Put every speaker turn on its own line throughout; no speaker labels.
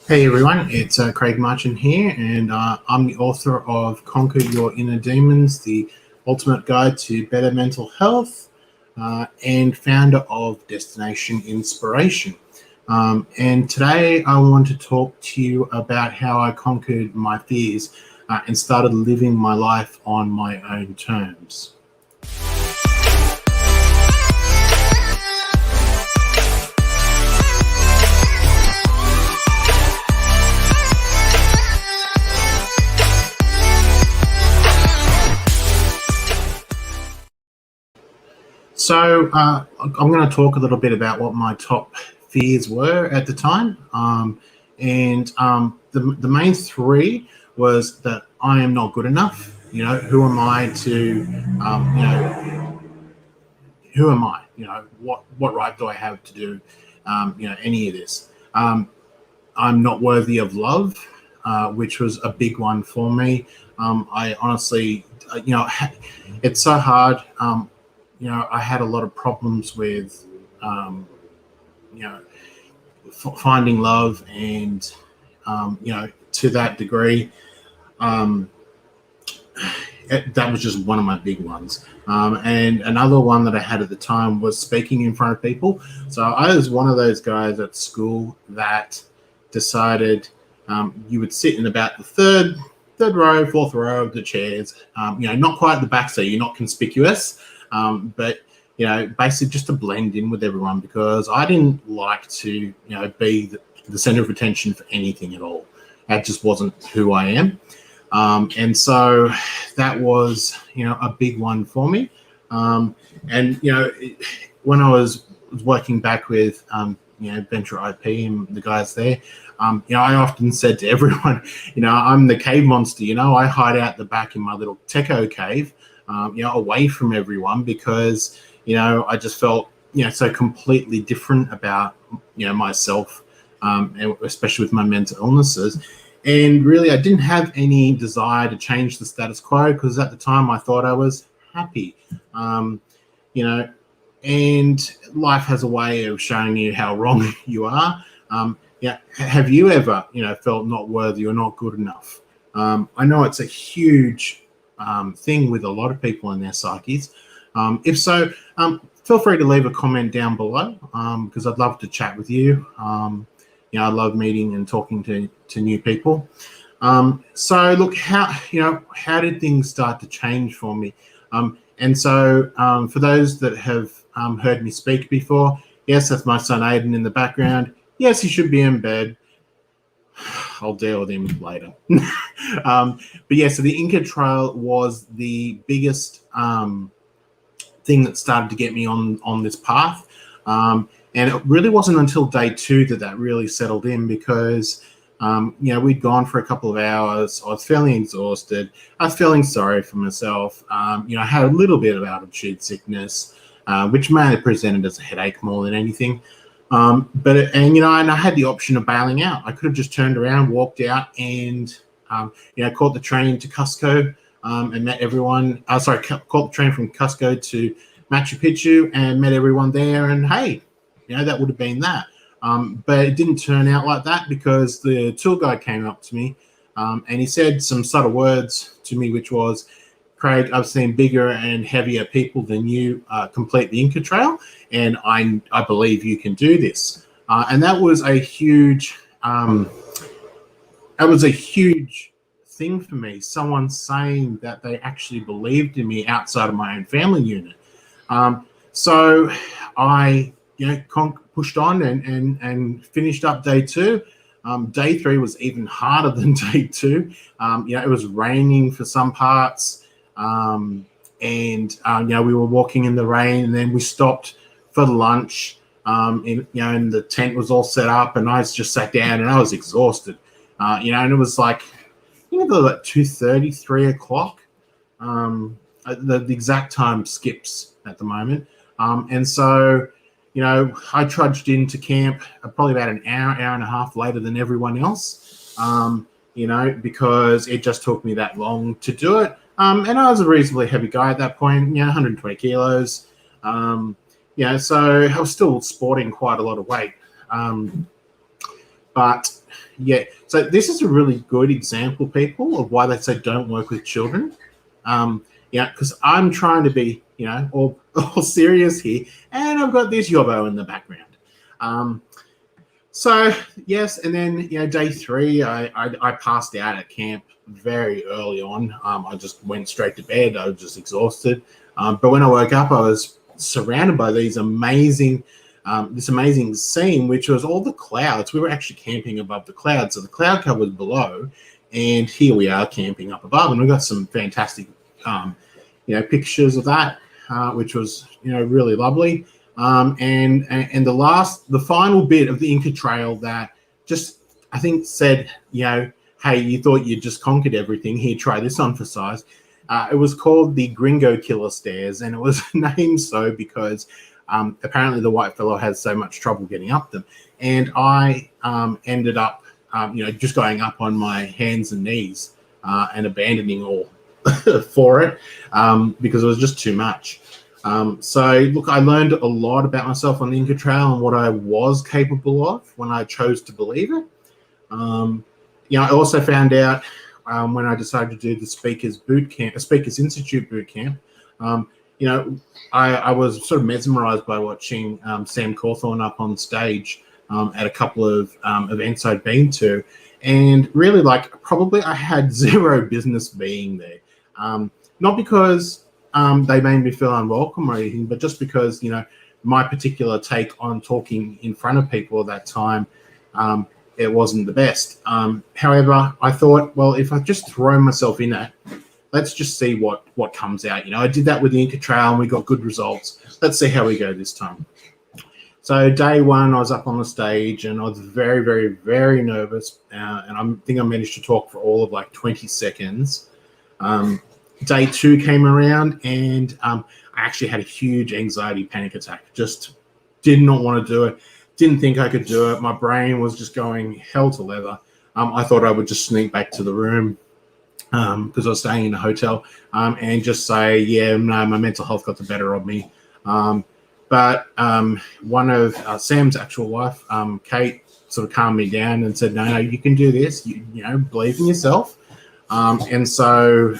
Hey everyone, it's Craig Marchant here, and I'm the author of Conquer Your Inner Demons, the ultimate guide to better mental health, and founder of Destination Inspiration. And today I want to talk to you about how I conquered my fears and started living my life on my own terms. So I'm going to talk a little bit about what my top fears were at the time, and the main three was that I am not good enough. Who am I to, who am I? What right do I have to do, any of this? I'm not worthy of love, which was a big one for me. I honestly, it's so hard. I had a lot of problems with, um, you know, finding love, and to that degree, um, that was just one of my big ones. And another one that I had at the time was speaking in front of people. So I was one of those guys at school that decided you would sit in about the third row, fourth row of the chairs. Not quite at the back, so you're not conspicuous, but basically just to blend in with everyone, because I didn't like to be the center of attention for anything at all. That just wasn't who I am. And so that was, a big one for me. And when I was working back with, Venture IP and the guys there, I often said to everyone, I'm the cave monster. I hide out the back in my little techo cave, away from everyone, because, I just felt, so completely different about, myself, and especially with my mental illnesses. And really, I didn't have any desire to change the status quo, because at the time I thought I was happy. Um, you know, and life has a way of showing you how wrong you are. Have you ever, felt not worthy or not good enough? I know it's a huge thing with a lot of people in their psyches. If so, feel free to leave a comment down below, because I'd love to chat with you. I love meeting and talking to new people. So look, how did things start to change for me? And so for those that have heard me speak before, yes, that's my son Aiden in the background. Yes, he should be in bed. I'll deal with him later. But yeah, so the Inca Trail was the biggest thing that started to get me on this path. And it really wasn't until day two that really settled in, because, we'd gone for a couple of hours. I was feeling exhausted. I was feeling sorry for myself. I had a little bit of altitude sickness, which may have presented as a headache more than anything. And I had the option of bailing out. I could have just turned around, walked out, and, caught the train to Cusco, and met everyone. Caught the train from Cusco to Machu Picchu and met everyone there. And hey, that would have been that. But it didn't turn out like that, because the tour guide came up to me, and he said some subtle words to me, which was, Craig, I've seen bigger and heavier people than you complete the Inca Trail, and I believe you can do this. And that was a huge thing for me. Someone saying that they actually believed in me outside of my own family unit. So I pushed on and finished up day two. Day three was even harder than day two. It was raining for some parts. And we were walking in the rain, and then we stopped for lunch. And the tent was all set up, and I just sat down, and I was exhausted. And it was like, like 2:30, 3 o'clock. The exact time skips at the moment. And so, I trudged into camp probably about an hour and a half later than everyone else, because it just took me that long to do it. And I was a reasonably heavy guy at that point, 120 kilos. So I was still sporting quite a lot of weight. But yeah, so this is a really good example, people, of why they say don't work with children. Yeah, because I'm trying to be, all serious here, and I've got this yobbo in the background. So yes, and then day 3, I passed out at camp very early on. I just went straight to bed. I was just exhausted. But when I woke up, I was surrounded by this amazing scene, which was all the clouds. We were actually camping above the clouds, so the cloud cover was below, and here we are camping up above, and we got some fantastic, pictures of that, which was really lovely. And the final bit of the Inca Trail that just, I think, said, hey, you thought you just conquered everything. Here, try this on for size. It was called the Gringo Killer Stairs, and it was named so because apparently the white fellow had so much trouble getting up them. And I ended up, just going up on my hands and knees and abandoning all for it because it was just too much. So look, I learned a lot about myself on the Inca Trail and what I was capable of when I chose to believe it. I also found out when I decided to do the Speakers Institute boot camp. I was sort of mesmerized by watching Sam Cawthorn up on stage at a couple of events I'd been to, and really, probably I had zero business being there. Not because they made me feel unwelcome or anything, but just because, my particular take on talking in front of people at that time, it wasn't the best. However, I thought, well, if I just throw myself in it, let's just see what comes out. I did that with the Inca Trail and we got good results. Let's see how we go this time. So day 1, I was up on the stage and I was very, very, very nervous. And I think I managed to talk for all of 20 seconds. Day 2 came around and I actually had a huge anxiety panic attack. Just did not want to do it. Didn't think I could do it. My brain was just going hell to leather. I thought I would just sneak back to the room because I was staying in a hotel and just say, yeah, no, my mental health got the better of me. But one of Sam's actual wife, Kate, sort of calmed me down and said, no, you can do this. You believe in yourself. And so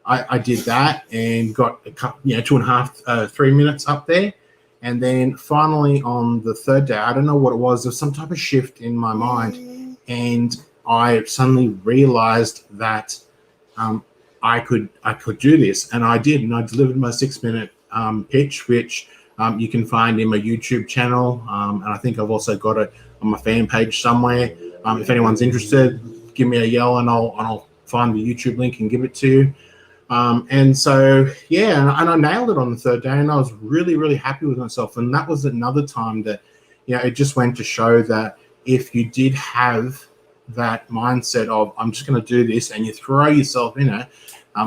I did that and got a couple, 2.5, 3 minutes up there. And then finally on the 3rd day, I don't know what it was, there was some type of shift in my mind. And I suddenly realized that I could do this. And I did. And I delivered my 6-minute pitch, which you can find in my YouTube channel. And I think I've also got it on my fan page somewhere. If anyone's interested, give me a yell and I'll find the YouTube link and give it to you. And so, yeah, and I nailed it on the 3rd day, and I was really, really happy with myself. And that was another time that, it just went to show that if you did have that mindset of, I'm just going to do this, and you throw yourself in it,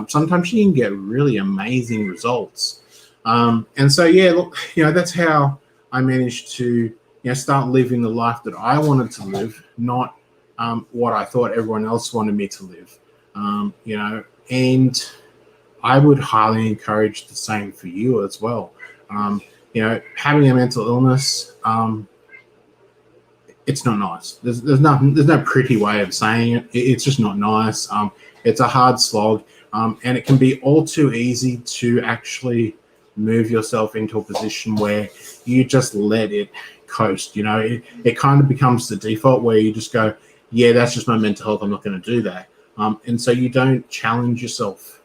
sometimes you can get really amazing results. And so, yeah, look, that's how I managed to, start living the life that I wanted to live, not what I thought everyone else wanted me to live, and I would highly encourage the same for you as well. Having a mental illness, it's not nice. There's no pretty way of saying it. It's just not nice. It's a hard slog, and it can be all too easy to actually move yourself into a position where you just let it coast. It kind of becomes the default where you just go, yeah, that's just my mental health. I'm not going to do that. And so you don't challenge yourself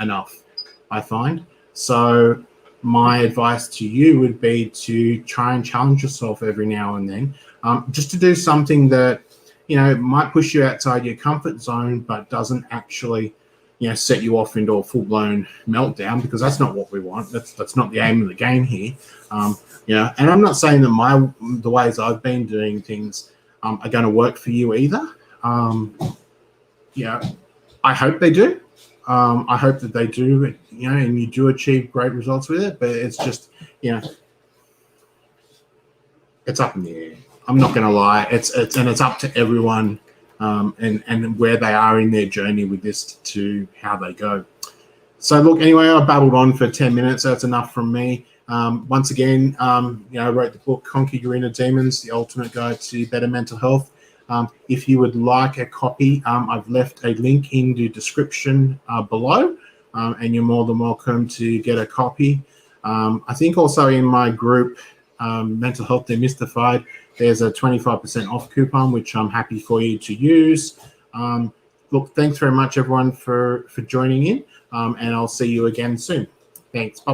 enough, I find. So my advice to you would be to try and challenge yourself every now and then, just to do something that, might push you outside your comfort zone, but doesn't actually, set you off into a full-blown meltdown, because that's not what we want. That's not the aim of the game here. And I'm not saying that the ways I've been doing things are going to work for you either. I hope they do. I hope that they do, and you do achieve great results with it, but it's just, it's up in the air. I'm not going to lie. It's up to everyone, and where they are in their journey with this to how they go. So look, anyway, I babbled on for 10 minutes. So that's enough from me. Once again, I wrote the book Conquer Your Inner Demons, The Ultimate Guide to Better Mental Health. If you would like a copy, I've left a link in the description below, and you're more than welcome to get a copy. I think also in my group, Mental Health Demystified, there's a 25% off coupon, which I'm happy for you to use. Look, thanks very much, everyone, for joining in, and I'll see you again soon. Thanks. Bye-bye.